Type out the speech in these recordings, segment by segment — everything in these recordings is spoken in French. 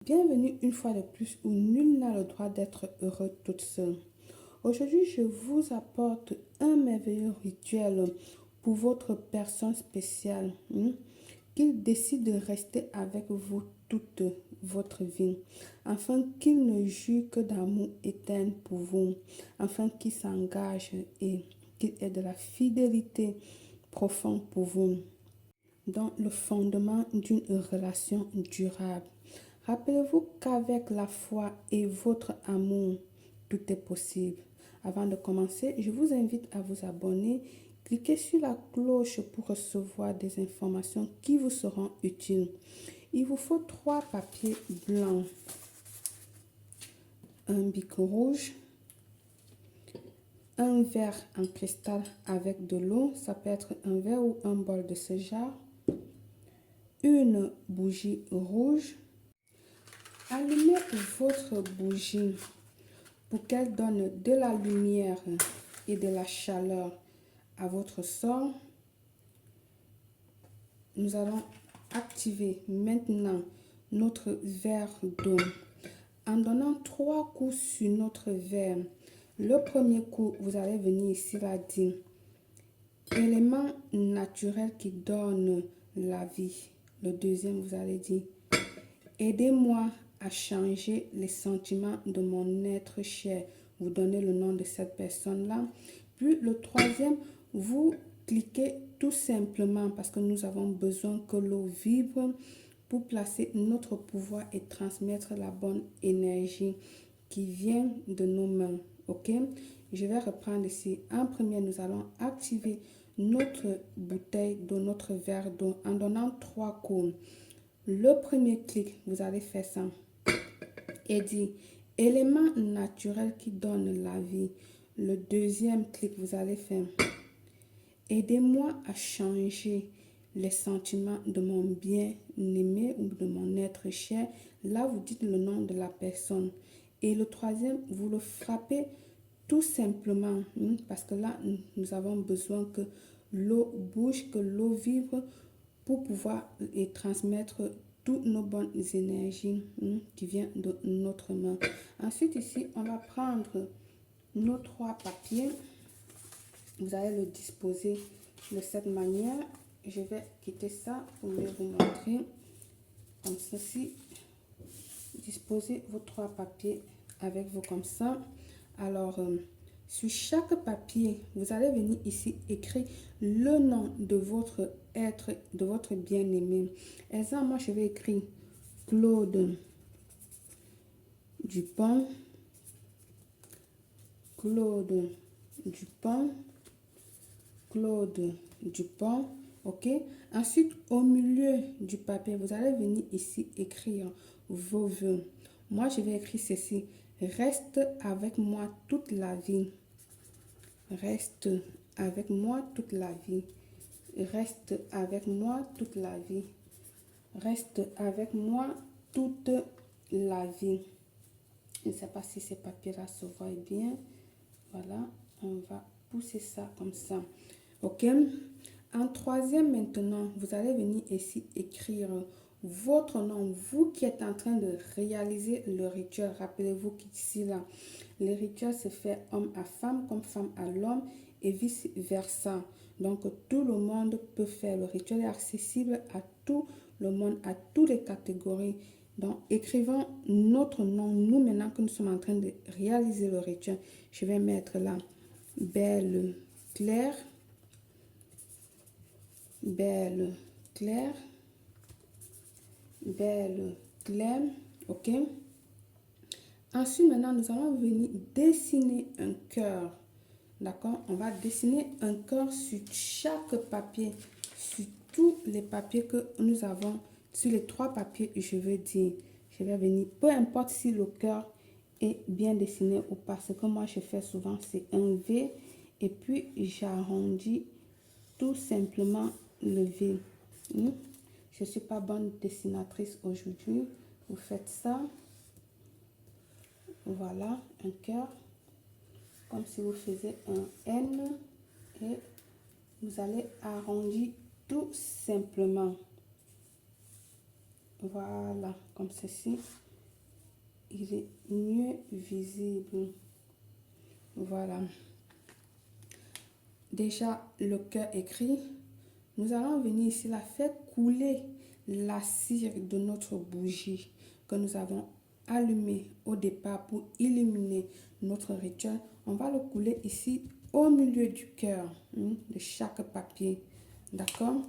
Bienvenue une fois de plus où nul n'a le droit d'être heureux toute seule. Aujourd'hui, je vous apporte un merveilleux rituel pour votre personne spéciale, qu'il décide de rester avec vous toute votre vie, afin qu'il ne jure que d'amour éternel pour vous, afin qu'il s'engage et qu'il ait de la fidélité profonde pour vous dans le fondement d'une relation durable. Rappelez-vous qu'avec la foi et votre amour, tout est possible. Avant de commencer, je vous invite à vous abonner. Cliquez sur la cloche pour recevoir des informations qui vous seront utiles. Il vous faut 3 papiers blancs, un bic rouge, un verre en cristal avec de l'eau, ça peut être un verre ou un bol de ce genre, une bougie rouge. Allumez votre bougie pour qu'elle donne de la lumière et de la chaleur à votre sort. Nous allons activer maintenant notre verre d'eau en donnant 3 coups sur notre verre. Le premier coup, vous allez venir ici là dire élément naturel qui donne la vie. Le deuxième, vous allez dire aidez-moi à changer les sentiments de mon être cher. Vous donnez le nom de cette personne-là. Puis le troisième, vous cliquez tout simplement parce que nous avons besoin que l'eau vibre pour placer notre pouvoir et transmettre la bonne énergie qui vient de nos mains. Ok? Je vais reprendre ici. En premier, nous allons activer notre bouteille d'eau, notre verre d'eau en donnant 3 coups. Le premier clic, vous allez faire ça et dire élément naturel qui donne la vie. Le deuxième clic, vous allez faire aidez-moi à changer les sentiments de mon bien-aimé ou de mon être cher. Là, vous dites le nom de la personne. Et le troisième, vous le frappez tout simplement parce que là, nous avons besoin que l'eau bouge, que l'eau vibre pour pouvoir et transmettre toutes nos bonnes énergies qui viennent de notre main. Ensuite, ici, on va prendre nos 3 papiers. Vous allez le disposer de cette manière. Je vais quitter ça pour mieux vous montrer. Comme ceci. Disposez vos 3 papiers avec vous comme ça. Alors, sur chaque papier, vous allez venir ici écrire le nom de votre être, de votre bien-aimé. Exemple, moi, je vais écrire Claude Dupont. Claude Dupont. Claude Dupont. Ok. Ensuite, au milieu du papier, vous allez venir ici écrire vos vœux. Moi, je vais écrire ceci. Reste avec moi toute la vie. Reste avec moi toute la vie. Reste avec moi toute la vie. Reste avec moi toute la vie. Je ne sais pas si ces papiers-là se voient bien. Voilà, on va pousser ça comme ça. Ok. En troisième maintenant, vous allez venir ici écrire votre nom, vous qui êtes en train de réaliser le rituel. Rappelez-vous qu'ici là, le rituel se fait homme à femme comme femme à l'homme et vice versa. Donc tout le monde peut faire. Le rituel est accessible à tout le monde, à toutes les catégories. Donc écrivons notre nom, nous maintenant que nous sommes en train de réaliser le rituel. Je vais mettre là Belle Claire. Belle Claire. Belle Claire. Ok. Ensuite, maintenant, nous allons venir dessiner un cœur. D'accord? On va dessiner un cœur sur chaque papier, sur tous les papiers que nous avons, sur les 3 papiers, je veux dire. Je vais venir, peu importe si le cœur est bien dessiné ou pas. Ce que moi je fais souvent, c'est un V et puis j'arrondis tout simplement le V. Je ne suis pas bonne dessinatrice aujourd'hui. Vous faites ça. Voilà, un cœur. Comme si vous faisiez un N. Et vous allez arrondir tout simplement. Voilà, comme ceci. il est mieux visible. Voilà. Déjà, le cœur écrit. Nous allons venir ici, là, faire couler la cire de notre bougie que nous avons allumée au départ pour illuminer notre rituel. On va le couler ici au milieu du cœur de chaque papier. D'accord?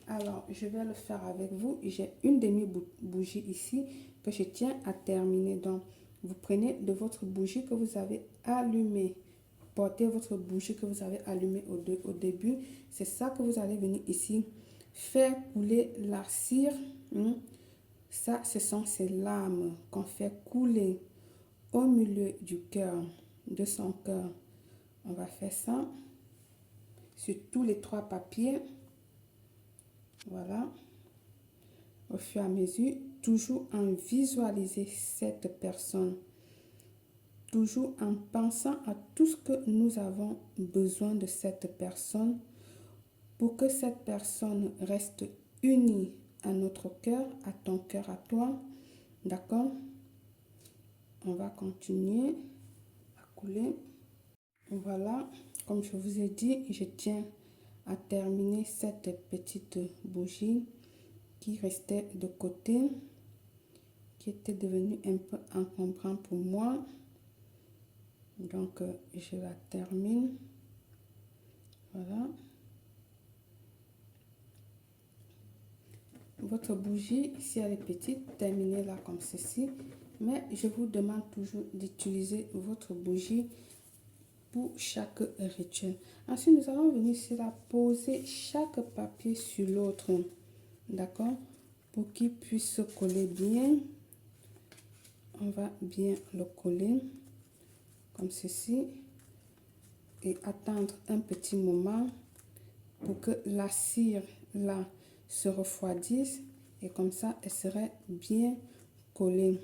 Alors, je vais le faire avec vous. J'ai une demi-bougie ici que je tiens à terminer. Donc, vous prenez de votre bougie que vous avez allumée. Portez votre bougie que vous avez allumée au début. C'est ça que vous allez venir ici faire couler la cire. Ça, ce sont ces larmes qu'on fait couler au milieu du cœur, de son cœur. On va faire ça sur tous les 3 papiers. Voilà. Au fur et à mesure, toujours en visualiser cette personne. Toujours en pensant à tout ce que nous avons besoin de cette personne pour que cette personne reste unie à notre cœur, à ton cœur, à toi. D'accord? On va continuer à couler. Voilà, comme je vous ai dit, je tiens à terminer cette petite bougie qui restait de côté, qui était devenue un peu encombrante pour moi. Donc, je la termine. Voilà. Votre bougie, si elle est petite, terminez-la comme ceci. Mais je vous demande toujours d'utiliser votre bougie pour chaque rituel. Ensuite, nous allons venir ici là poser chaque papier sur l'autre. D'accord? Pour qu'il puisse se coller bien. On va bien le coller comme ceci. Et attendre un petit moment pour que la cire là se refroidisse. Et comme ça, elle serait bien collée.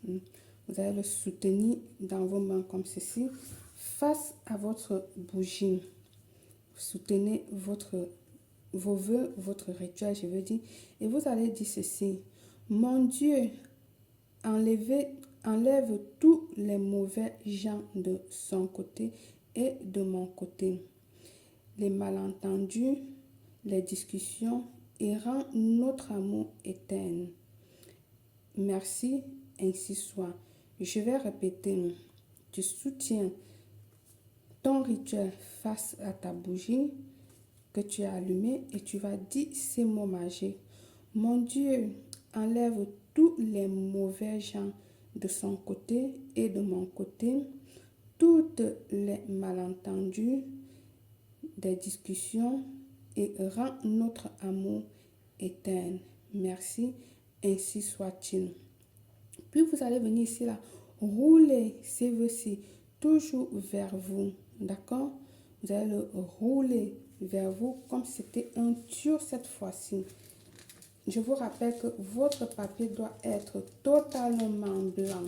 Vous allez le soutenir dans vos mains comme ceci. Face à votre bougie, soutenez vos vœux, votre rituel, je veux dire. Et vous allez dire ceci. Mon Dieu, enlève tous les mauvais gens de son côté et de mon côté. Les malentendus, les discussions et rend notre amour éternel. Merci, ainsi soit. Je vais répéter. Tu soutiens ton rituel face à ta bougie que tu as allumée et tu vas dire ces mots magiques. Mon Dieu, enlève tous les mauvais gens de son côté et de mon côté, toutes les malentendus, des discussions et rend notre amour éternel. Merci, ainsi soit-il. Puis vous allez venir ici, là, rouler ces vœux-ci toujours vers vous. D'accord? Vous allez le rouler vers vous comme si c'était un tuyau cette fois-ci. Je vous rappelle que votre papier doit être totalement blanc,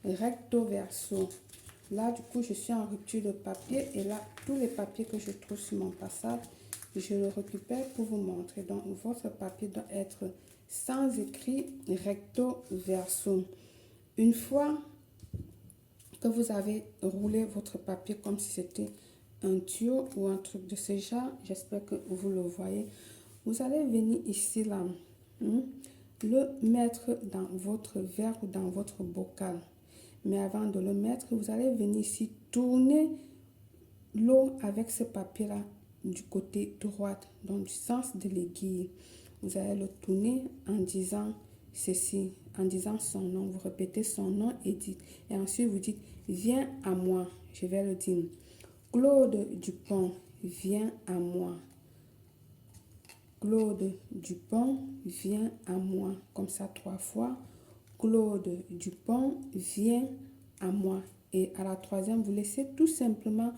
recto verso. Là, du coup, je suis en rupture de papier et là, tous les papiers que je trouve sur mon passage, je le récupère pour vous montrer. Donc, votre papier doit être sans écrit, recto verso. Une fois que vous avez roulé votre papier comme si c'était un tuyau ou un truc de ce genre, j'espère que vous le voyez, vous allez venir ici, là, le mettre dans votre verre ou dans votre bocal. Mais avant de le mettre, vous allez venir ici tourner l'eau avec ce papier-là du côté droit, donc du sens de l'aiguille. Vous allez le tourner en disant ceci, en disant son nom. Vous répétez son nom et ensuite vous dites, viens à moi. Je vais le dire. Claude Dupont, viens à moi. Claude Dupont, viens à moi. Comme ça 3 fois. Claude Dupont, viens à moi. Et à la 3e, vous laissez tout simplement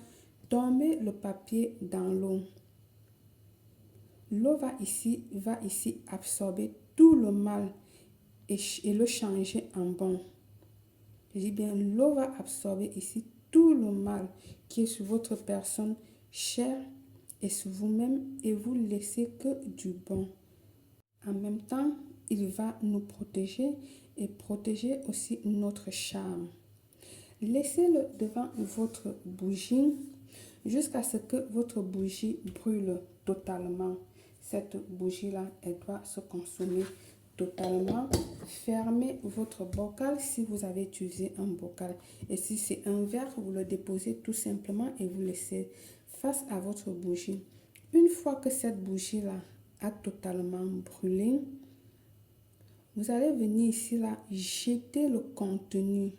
tomber le papier dans l'eau. L'eau va ici absorber tout le mal et le changer en bon. Je dis bien, l'eau va absorber ici tout le mal qui est sur votre personne chère et sur vous-même et vous laissez que du bon. En même temps, il va nous protéger et protéger aussi notre charme. Laissez-le devant votre bougie jusqu'à ce que votre bougie brûle totalement. Cette bougie-là, elle doit se consumer totalement. Fermez votre bocal si vous avez utilisé un bocal. Et si c'est un verre, vous le déposez tout simplement et vous laissez face à votre bougie. Une fois que cette bougie-là a totalement brûlé, vous allez venir ici là jeter le contenu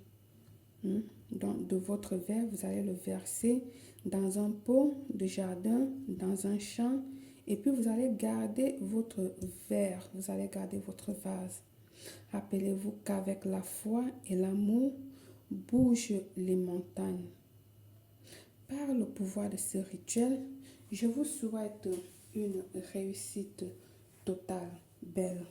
de votre verre. Vous allez le verser dans un pot de jardin, dans un champ, et puis vous allez garder votre verre, vous allez garder votre vase. Rappelez-vous qu'avec la foi et l'amour bougent les montagnes. Par le pouvoir de ce rituel, je vous souhaite une réussite totale, belle.